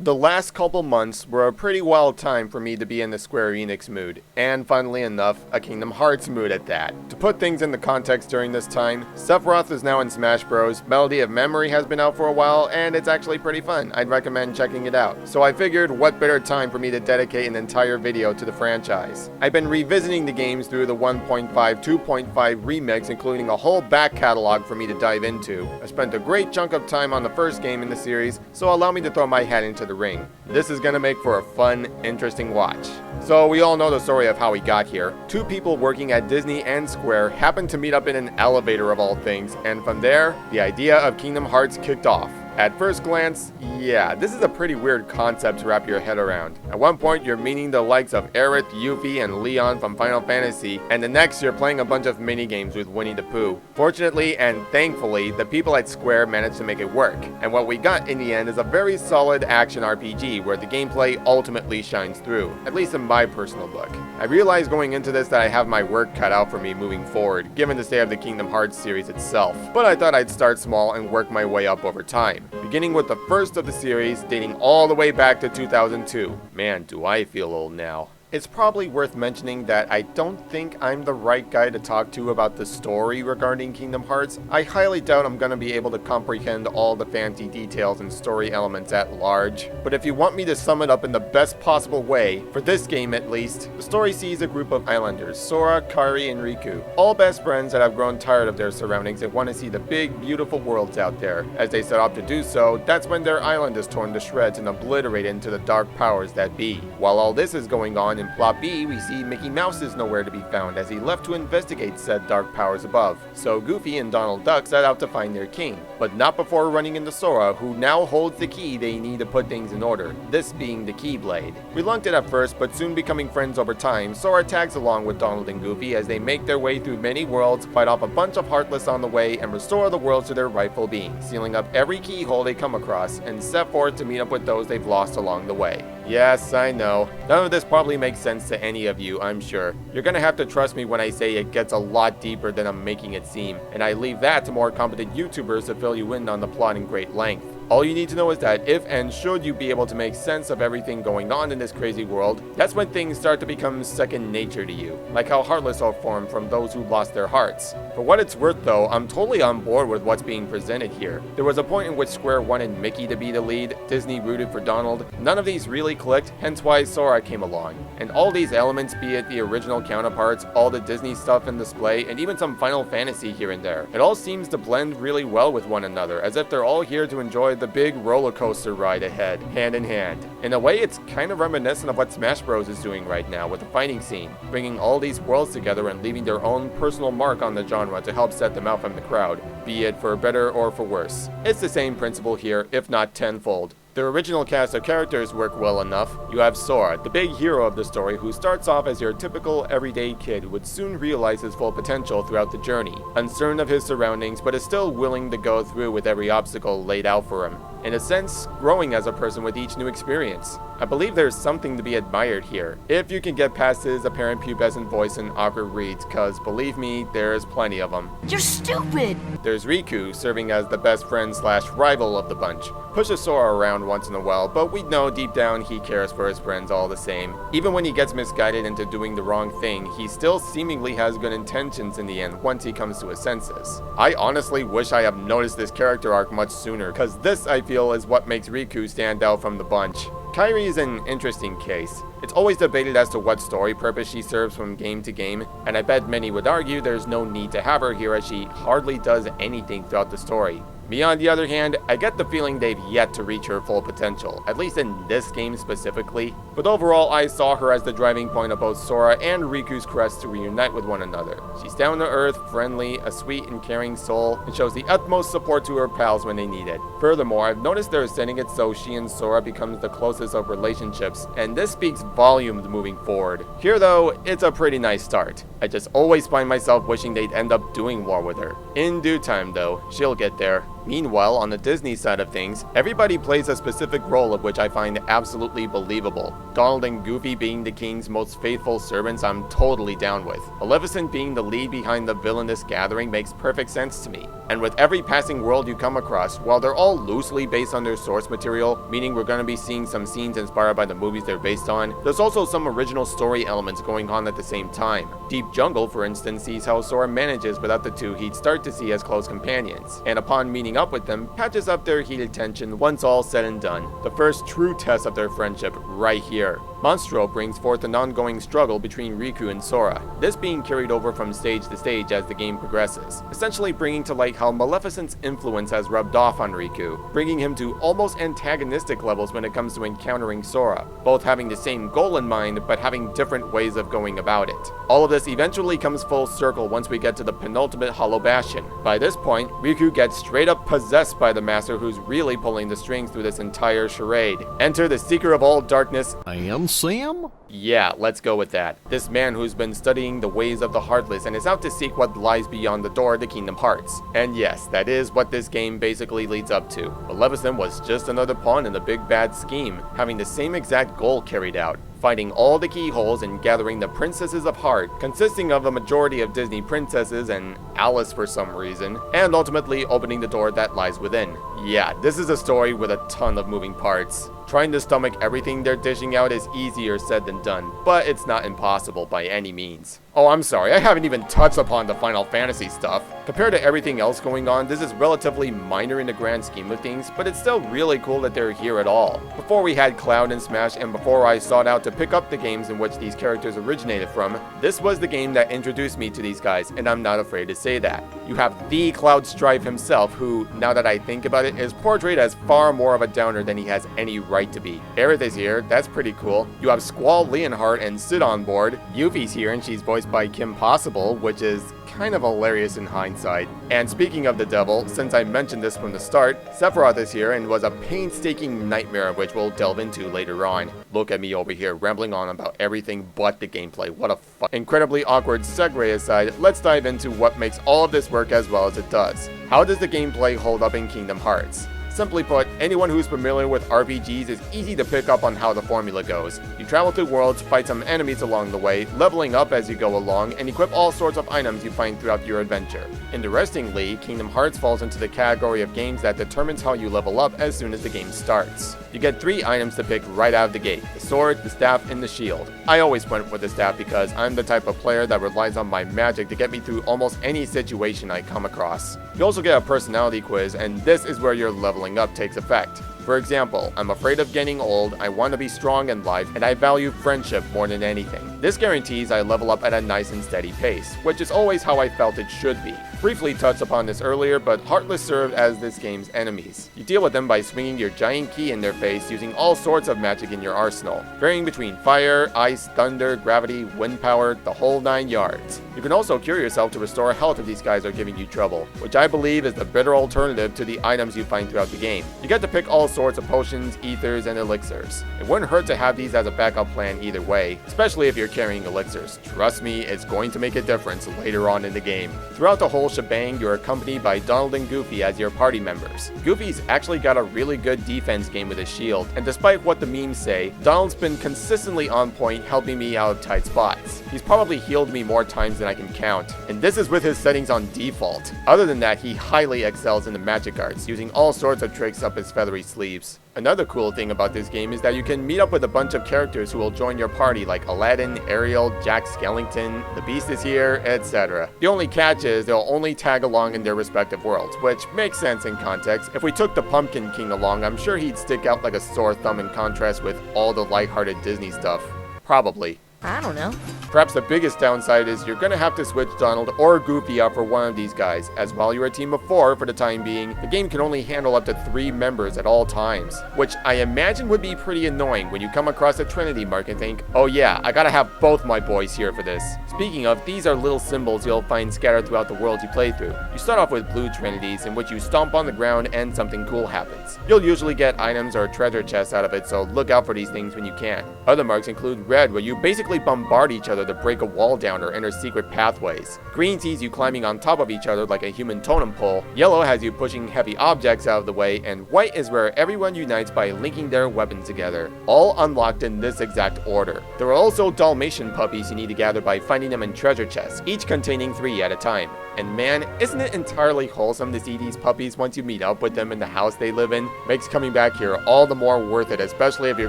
The last couple months were a pretty wild time for me to be in the Square Enix mood, and funnily enough, a Kingdom Hearts mood at that. To put things into context during this time, Sephiroth is now in Smash Bros, Melody of Memory has been out for a while, and it's actually pretty fun. I'd recommend checking it out. So I figured what better time for me to dedicate an entire video to the franchise. I've been revisiting the games through the 1.5, 2.5 remix, including a whole back catalog for me to dive into. I spent a great chunk of time on the first game in the series, so allow me to throw my hat into the ring. This is gonna make for a fun, interesting watch. So we all know the story of how we got here. Two people working at Disney and Square happened to meet up in an elevator of all things, and from there, the idea of Kingdom Hearts kicked off. At first glance, yeah, this is a pretty weird concept to wrap your head around. At one point, you're meeting the likes of Aerith, Yuffie, and Leon from Final Fantasy, and the next, you're playing a bunch of minigames with Winnie the Pooh. Fortunately and thankfully, the people at Square managed to make it work, and what we got in the end is a very solid action RPG where the gameplay ultimately shines through, at least in my personal book. I realized going into this that I have my work cut out for me moving forward, given the state of the Kingdom Hearts series itself, but I thought I'd start small and work my way up over time. Beginning with the first of the series, dating all the way back to 2002. Man, do I feel old now. It's probably worth mentioning that I don't think I'm the right guy to talk to about the story regarding Kingdom Hearts. I highly doubt I'm gonna be able to comprehend all the fancy details and story elements at large. But if you want me to sum it up in the best possible way, for this game at least, the story sees a group of islanders, Sora, Kairi, and Riku, all best friends that have grown tired of their surroundings and want to see the big, beautiful worlds out there. As they set out to do so, that's when their island is torn to shreds and obliterated into the dark powers that be. While all this is going on, in Plot B, we see Mickey Mouse is nowhere to be found as he left to investigate said dark powers above. So Goofy and Donald Duck set out to find their king, but not before running into Sora, who now holds the key they need to put things in order, this being the Keyblade. Reluctant at first, but soon becoming friends over time, Sora tags along with Donald and Goofy as they make their way through many worlds, fight off a bunch of Heartless on the way, and restore the worlds to their rightful being, sealing up every keyhole they come across, and set forth to meet up with those they've lost along the way. Yes, I know. None of this probably makes sense to any of you, I'm sure. You're gonna have to trust me when I say it gets a lot deeper than I'm making it seem, and I leave that to more competent YouTubers to fill you in on the plot in great length. All you need to know is that if and should you be able to make sense of everything going on in this crazy world, that's when things start to become second nature to you, like how Heartless are formed from those who lost their hearts. For what it's worth though, I'm totally on board with what's being presented here. There was a point in which Square wanted Mickey to be the lead, Disney rooted for Donald. None of these really clicked, hence why Sora came along. And all these elements, be it the original counterparts, all the Disney stuff in display, and even some Final Fantasy here and there, it all seems to blend really well with one another, as if they're all here to enjoy the big roller coaster ride ahead, hand in hand. In a way, it's kind of reminiscent of what Smash Bros is doing right now with the fighting scene, bringing all these worlds together and leaving their own personal mark on the genre to help set them out from the crowd, be it for better or for worse. It's the same principle here, if not tenfold. The original cast of characters work well enough. You have Sora, the big hero of the story, who starts off as your typical everyday kid who would soon realize his full potential throughout the journey, uncertain of his surroundings but is still willing to go through with every obstacle laid out for him. In a sense, growing as a person with each new experience. I believe there's something to be admired here, if you can get past his apparent pubescent voice and awkward reads, cause believe me, there's plenty of them. You're stupid! There's Riku, serving as the best friend slash rival of the bunch. Pushes Sora around once in a while, but we know deep down he cares for his friends all the same. Even when he gets misguided into doing the wrong thing, he still seemingly has good intentions in the end once he comes to his senses. I honestly wish I have noticed this character arc much sooner, cause this I feel is what makes Riku stand out from the bunch. Kairi is an interesting case. It's always debated as to what story purpose she serves from game to game, and I bet many would argue there's no need to have her here as she hardly does anything throughout the story. Me, on the other hand, I get the feeling they've yet to reach her full potential, at least in this game specifically. But overall, I saw her as the driving point of both Sora and Riku's quest to reunite with one another. She's down to earth, friendly, a sweet and caring soul, and shows the utmost support to her pals when they need it. Furthermore, I've noticed they're setting it so she and Sora becomes the closest of relationships, and this speaks volumes moving forward. Here though, it's a pretty nice start. I just always find myself wishing they'd end up doing more with her. In due time though, she'll get there. Meanwhile, on the Disney side of things, everybody plays a specific role of which I find absolutely believable. Donald and Goofy being the king's most faithful servants I'm totally down with. Maleficent being the lead behind the villainous gathering makes perfect sense to me. And with every passing world you come across, while they're all loosely based on their source material, meaning we're going to be seeing some scenes inspired by the movies they're based on, there's also some original story elements going on at the same time. Deep Jungle, for instance, sees how Sora manages without the two he'd start to see as close companions, and upon meeting up with them, patches up their heated tension once all said and done. The first true test of their friendship right here. Monstro brings forth an ongoing struggle between Riku and Sora, this being carried over from stage to stage as the game progresses, essentially bringing to light how Maleficent's influence has rubbed off on Riku, bringing him to almost antagonistic levels when it comes to encountering Sora, both having the same goal in mind but having different ways of going about it. All of this eventually comes full circle once we get to the penultimate Hollow Bastion. By this point, Riku gets straight up possessed by the master who's really pulling the strings through this entire charade. Enter the Seeker of all Darkness. I am Sam? Yeah, let's go with that. This man who's been studying the ways of the Heartless and is out to seek what lies beyond the door to Kingdom Hearts. And yes, that is what this game basically leads up to. Maleficent was just another pawn in the big bad scheme, having the same exact goal carried out. Finding all the keyholes and gathering the Princesses of Heart, consisting of a majority of Disney princesses and Alice for some reason, and ultimately opening the door that lies within. Yeah, this is a story with a ton of moving parts. Trying to stomach everything they're dishing out is easier said than done, but it's not impossible by any means. Oh, I'm sorry, I haven't even touched upon the Final Fantasy stuff. Compared to everything else going on, this is relatively minor in the grand scheme of things, but it's still really cool that they're here at all. Before we had Cloud and Smash, and before I sought out to pick up the games in which these characters originated from, this was the game that introduced me to these guys, and I'm not afraid to say that. You have the Cloud Strife himself, who, now that I think about it, is portrayed as far more of a downer than he has any right to be. Aerith is here, that's pretty cool. You have Squall Leonhart and Sid on board. Yuffie's here and she's voiced by Kim Possible, which is kind of hilarious in hindsight. And speaking of the devil, since I mentioned this from the start, Sephiroth is here and was a painstaking nightmare which we'll delve into later on. Look at me over here rambling on about everything but the gameplay. What a incredibly awkward segue aside, let's dive into what makes all of this work as well as it does. How does the gameplay hold up in Kingdom Hearts? Simply put, anyone who's familiar with RPGs is easy to pick up on how the formula goes. You travel through worlds, fight some enemies along the way, leveling up as you go along, and equip all sorts of items you find throughout your adventure. Interestingly, Kingdom Hearts falls into the category of games that determines how you level up as soon as the game starts. You get 3 items to pick right out of the gate: the sword, the staff, and the shield. I always went with the staff because I'm the type of player that relies on my magic to get me through almost any situation I come across. You also get a personality quiz, and this is where your leveling up takes effect. For example, I'm afraid of getting old, I want to be strong in life, and I value friendship more than anything. This guarantees I level up at a nice and steady pace, which is always how I felt it should be. Briefly touched upon this earlier, but Heartless serve as this game's enemies. You deal with them by swinging your giant key in their face using all sorts of magic in your arsenal, varying between fire, ice, thunder, gravity, wind power, the whole 9 yards. You can also cure yourself to restore health if these guys are giving you trouble, which I believe is the better alternative to the items you find throughout the game. You get to pick all sorts of potions, ethers, and elixirs. It wouldn't hurt to have these as a backup plan either way, especially if you're carrying elixirs. Trust me, it's going to make a difference later on in the game. Throughout the whole shebang, you're accompanied by Donald and Goofy as your party members. Goofy's actually got a really good defense game with his shield, and despite what the memes say, Donald's been consistently on point helping me out of tight spots. He's probably healed me more times than I can count, and this is with his settings on default. Other than that, he highly excels in the magic arts, using all sorts of tricks up his feathery sleeves. Another cool thing about this game is that you can meet up with a bunch of characters who will join your party, like Aladdin, Ariel, Jack Skellington, the Beast is here, etc. The only catch is they'll only tag along in their respective worlds, which makes sense in context. If we took the Pumpkin King along, I'm sure he'd stick out like a sore thumb in contrast with all the lighthearted Disney stuff. Probably. I don't know. Perhaps the biggest downside is you're gonna have to switch Donald or Goofy out for one of these guys, as while you're a team of 4 for the time being, the game can only handle up to 3 members at all times, which I imagine would be pretty annoying when you come across a Trinity mark and think, oh yeah, I gotta have both my boys here for this. Speaking of, these are little symbols you'll find scattered throughout the world you play through. You start off with blue Trinities, in which you stomp on the ground and something cool happens. You'll usually get items or treasure chests out of it, so look out for these things when you can. Other marks include red, where you basically simply bombard each other to break a wall down or enter secret pathways. Green sees you climbing on top of each other like a human totem pole, yellow has you pushing heavy objects out of the way, and white is where everyone unites by linking their weapons together, all unlocked in this exact order. There are also Dalmatian puppies you need to gather by finding them in treasure chests, each containing 3 at a time. And man, isn't it entirely wholesome to see these puppies once you meet up with them in the house they live in? Makes coming back here all the more worth it, especially if you're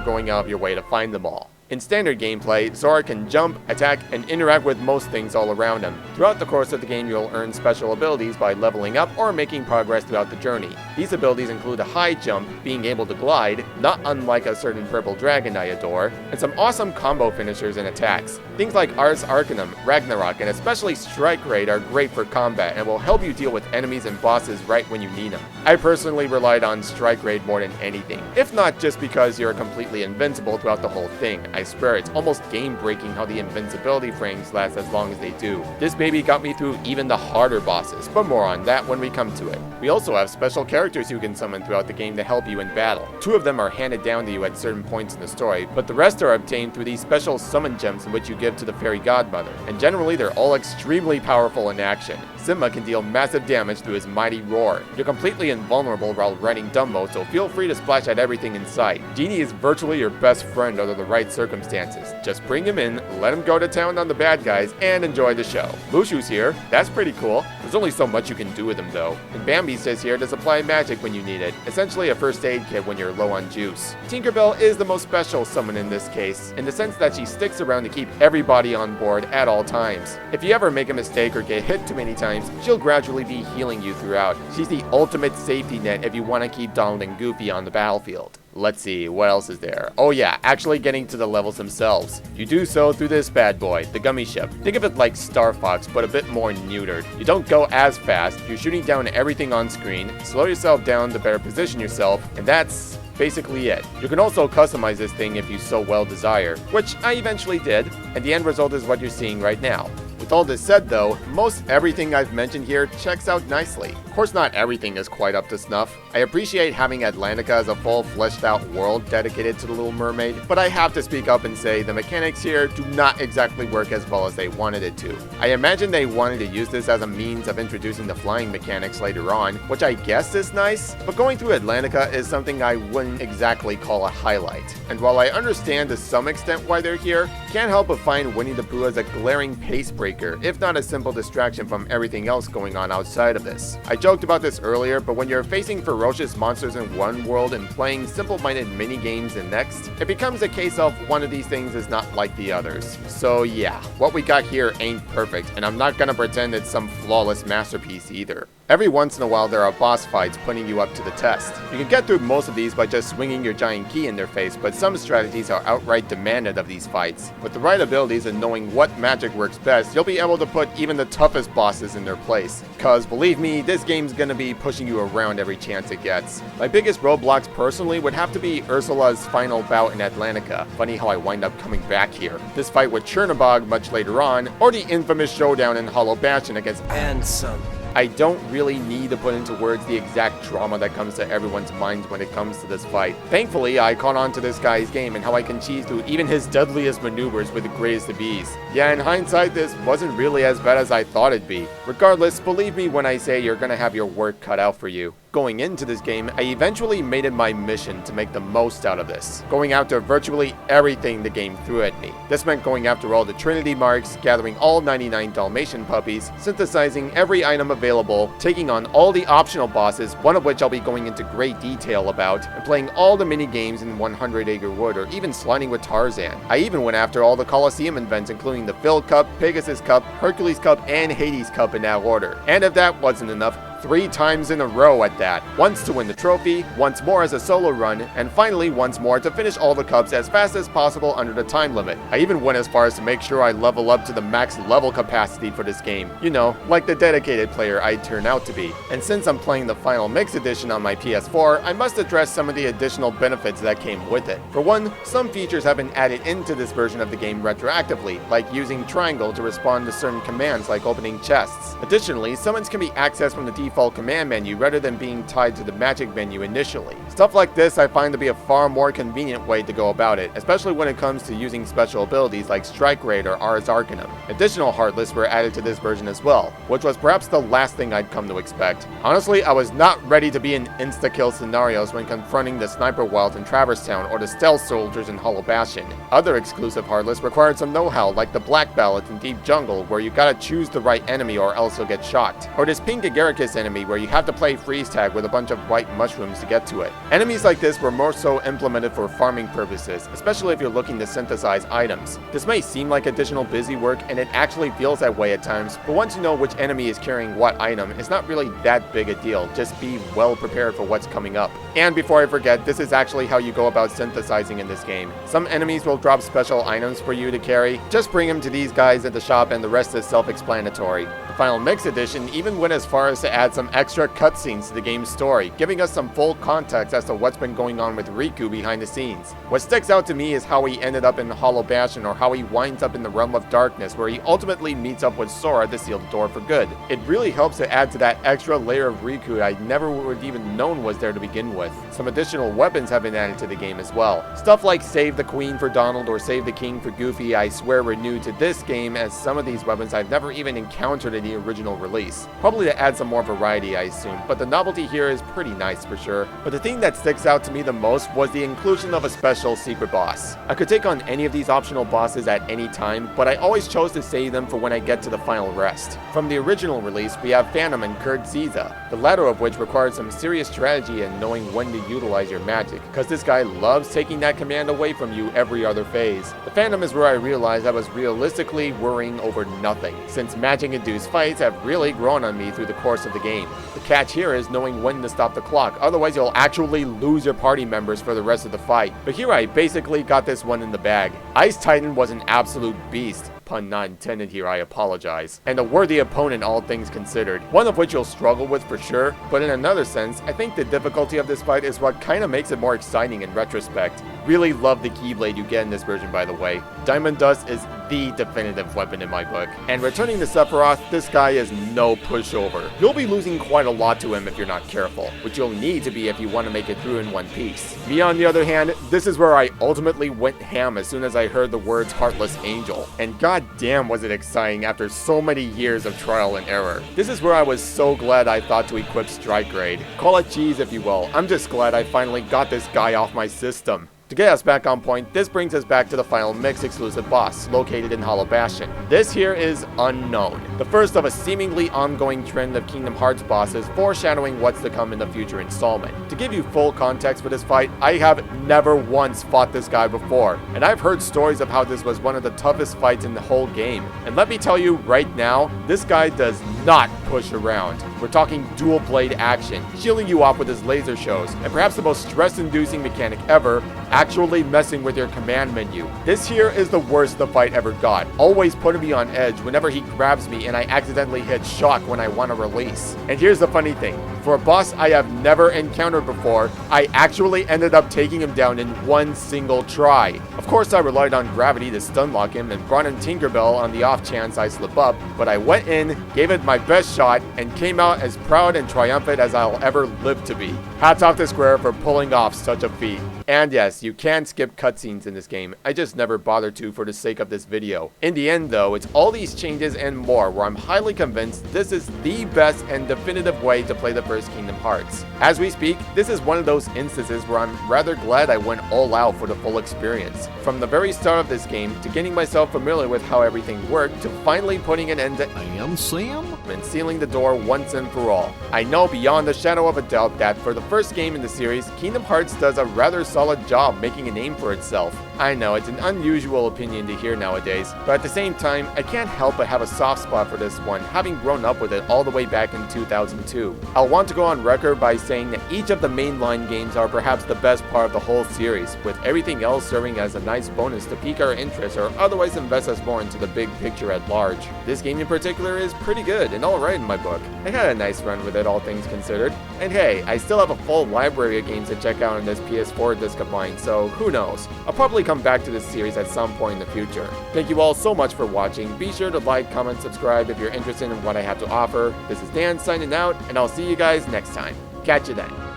going out of your way to find them all. In standard gameplay, Sora can jump, attack, and interact with most things all around him. Throughout the course of the game, you'll earn special abilities by leveling up or making progress throughout the journey. These abilities include a high jump, being able to glide, not unlike a certain purple dragon I adore, and some awesome combo finishers and attacks. Things like Ars Arcanum, Ragnarok, and especially Strike Raid are great for combat and will help you deal with enemies and bosses right when you need them. I personally relied on Strike Raid more than anything, if not just because you're completely invincible throughout the whole thing. I swear it's almost game-breaking how the invincibility frames last as long as they do. This baby got me through even the harder bosses, but more on that when we come to it. We also have special characters you can summon throughout the game to help you in battle. 2 of them are handed down to you at certain points in the story, but the rest are obtained through these special summon gems in which you give to the fairy godmother, and generally they're all extremely powerful in action. Simba can deal massive damage through his mighty roar. You're completely invulnerable while riding Dumbo, so feel free to splash at everything in sight. Genie is virtually your best friend under the right circumstances. Just bring him in, let him go to town on the bad guys, and enjoy the show. Mushu's here. That's pretty cool. There's only so much you can do with him though. And Bambi says here to supply magic when you need it, essentially a first aid kit when you're low on juice. Tinkerbell is the most special summon in this case, in the sense that she sticks around to keep everybody on board at all times. If you ever make a mistake or get hit too many times, she'll gradually be healing you throughout. She's the ultimate safety net if you want to keep Donald and Goofy on the battlefield. Let's see, what else is there? Oh yeah, actually getting to the levels themselves. You do so through this bad boy, the gummy ship. Think of it like Star Fox, but a bit more neutered. You don't go as fast, you're shooting down everything on screen, slow yourself down to better position yourself, and that's basically it. You can also customize this thing if you so well desire, which I eventually did, and the end result is what you're seeing right now. With all this said though, most everything I've mentioned here checks out nicely. Of course not everything is quite up to snuff. I appreciate having Atlantica as a full fleshed out world dedicated to the Little Mermaid, but I have to speak up and say the mechanics here do not exactly work as well as they wanted it to. I imagine they wanted to use this as a means of introducing the flying mechanics later on, which I guess is nice, but going through Atlantica is something I wouldn't exactly call a highlight. And while I understand to some extent why they're here, can't help but find Winnie the Pooh as a glaring pace breaker, if not a simple distraction from everything else going on outside of this. I joked about this earlier, but when you're facing ferocious monsters in one world and playing simple-minded mini-games in next, it becomes a case of one of these things is not like the others. So yeah, what we got here ain't perfect, and I'm not gonna pretend it's some flawless masterpiece either. Every once in a while there are boss fights putting you up to the test. You can get through most of these by just swinging your giant key in their face, but some strategies are outright demanded of these fights. With the right abilities and knowing what magic works best, you'll be able to put even the toughest bosses in their place. Cause believe me, this game's gonna be pushing you around every chance it gets. My biggest roadblocks personally would have to be Ursula's final bout in Atlantica. Funny how I wind up coming back here. This fight with Chernobog much later on, or the infamous showdown in Hollow Bastion against Ansem. I don't really need to put into words the exact drama that comes to everyone's minds when it comes to this fight. Thankfully, I caught on to this guy's game and how I can cheese through even his deadliest maneuvers with the greatest of ease. Yeah, in hindsight, this wasn't really as bad as I thought it'd be. Regardless, believe me when I say you're gonna have your work cut out for you. Going into this game, I eventually made it my mission to make the most out of this, going after virtually everything the game threw at me. This meant going after all the Trinity marks, gathering all 99 Dalmatian puppies, synthesizing every item available, taking on all the optional bosses, one of which I'll be going into great detail about, and playing all the mini games in 100 Acre Wood or even sliding with Tarzan. I even went after all the Colosseum events including the Phil Cup, Pegasus Cup, Hercules Cup, and Hades Cup in that order. And if that wasn't enough, 3 times in a row at that. Once to win the trophy, once more as a solo run, and finally once more to finish all the cups as fast as possible under the time limit. I even went as far as to make sure I level up to the max level capacity for this game. You know, like the dedicated player I'd turn out to be. And since I'm playing the final mix edition on my PS4, I must address some of the additional benefits that came with it. For one, some features have been added into this version of the game retroactively, like using triangle to respond to certain commands like opening chests. Additionally, summons can be accessed from the default default command menu rather than being tied to the magic menu initially. Stuff like this I find to be a far more convenient way to go about it, especially when it comes to using special abilities like Strike Raid or Ars Arcanum. Additional heartless were added to this version as well, which was perhaps the last thing I'd come to expect. Honestly, I was not ready to be in insta-kill scenarios when confronting the Sniper Wild in Traverse Town or the Stealth Soldiers in Hollow Bastion. Other exclusive heartless required some know-how, like the Black Ballad in Deep Jungle, where you gotta choose the right enemy or else you'll get shot. Or this Pink Agaricus enemy where you have to play freeze tag with a bunch of white mushrooms to get to it. Enemies like this were more so implemented for farming purposes, especially if you're looking to synthesize items. This may seem like additional busy work, and it actually feels that way at times, but once you know which enemy is carrying what item, it's not really that big a deal. Just be well prepared for what's coming up. And before I forget, this is actually how you go about synthesizing in this game. Some enemies will drop special items for you to carry. Just bring them to these guys at the shop and the rest is self-explanatory. The Final Mix Edition even went as far as to add some extra cutscenes to the game's story, giving us some full context as to what's been going on with Riku behind the scenes. What sticks out to me is how he ended up in Hollow Bastion, or how he winds up in the Realm of Darkness, where he ultimately meets up with Sora to seal the door for good. It really helps to add to that extra layer of Riku I never would have even known was there to begin with. Some additional weapons have been added to the game as well. Stuff like Save the Queen for Donald or Save the King for Goofy I swear were new to this game, as some of these weapons I've never even encountered in the original release. Probably to add some more variety, I assume, but the novelty here is pretty nice for sure. But the thing that sticks out to me the most was the inclusion of a special secret boss. I could take on any of these optional bosses at any time, but I always chose to save them for when I get to the final rest. From the original release, we have Phantom and Kurt Ziza, the latter of which required some serious strategy and knowing when to utilize your magic, because this guy loves taking that command away from you every other phase. The Phantom is where I realized I was realistically worrying over nothing, since magic-induced fights have really grown on me through the course of the game. The catch here is knowing when to stop the clock, otherwise you'll actually lose your party members for the rest of the fight. But here I basically got this one in the bag. Ice Titan was an absolute beast. Pun not intended here, I apologize. And a worthy opponent, all things considered. One of which you'll struggle with for sure, but in another sense, I think the difficulty of this fight is what kind of makes it more exciting in retrospect. Really love the Keyblade you get in this version, by the way. Diamond Dust is the definitive weapon in my book. And returning to Sephiroth, this guy is no pushover. You'll be losing quite a lot to him if you're not careful, which you'll need to be if you want to make it through in one piece. Me, on the other hand, this is where I ultimately went ham as soon as I heard the words Heartless Angel. And god damn was it exciting after so many years of trial and error. This is where I was so glad I thought to equip Strike Raid. Call it cheese if you will, I'm just glad I finally got this guy off my system. To get us back on point, this brings us back to the Final Mix exclusive boss, located in Hollow Bastion. This here is Unknown, the first of a seemingly ongoing trend of Kingdom Hearts bosses foreshadowing what's to come in the future installment. To give you full context for this fight, I have never once fought this guy before, and I've heard stories of how this was one of the toughest fights in the whole game. And let me tell you right now, this guy does not push around. We're talking dual blade action, shielding you off with his laser shows, and perhaps the most stress-inducing mechanic ever, actually messing with your command menu. This here is the worst the fight ever got, always putting me on edge whenever he grabs me and I accidentally hit shock when I want to release. And here's the funny thing, for a boss I have never encountered before, I actually ended up taking him down in one single try. Of course I relied on gravity to stun lock him and brought in Tinkerbell on the off chance I slip up, but I went in, gave it my best shot, and came out as proud and triumphant as I'll ever live to be. Hats off to Square for pulling off such a feat. And yes, you can skip cutscenes in this game, I just never bothered to for the sake of this video. In the end though, it's all these changes and more where I'm highly convinced this is the best and definitive way to play the first Kingdom Hearts. As we speak, this is one of those instances where I'm rather glad I went all out for the full experience. From the very start of this game, to getting myself familiar with how everything worked, to finally putting an end to I am Sam? and sealing the door once and for all. I know beyond the shadow of a doubt that for the first game in the series, Kingdom Hearts does a rather solid job making a name for itself. I know it's an unusual opinion to hear nowadays, but at the same time, I can't help but have a soft spot for this one, having grown up with it all the way back in 2002. I'll want to go on record by saying that each of the mainline games are perhaps the best part of the whole series, with everything else serving as a nice bonus to pique our interest or otherwise invest us more into the big picture at large. This game in particular is pretty good and alright in my book. I had a nice run with it, all things considered. And hey, I still have a full library of games to check out on this PS4 disc of mine, so who knows. I'll probably come back to this series at some point in the future. Thank you all so much for watching. Be sure to like, comment, subscribe if you're interested in what I have to offer. This is Dan signing out, and I'll see you guys next time. Catch you then.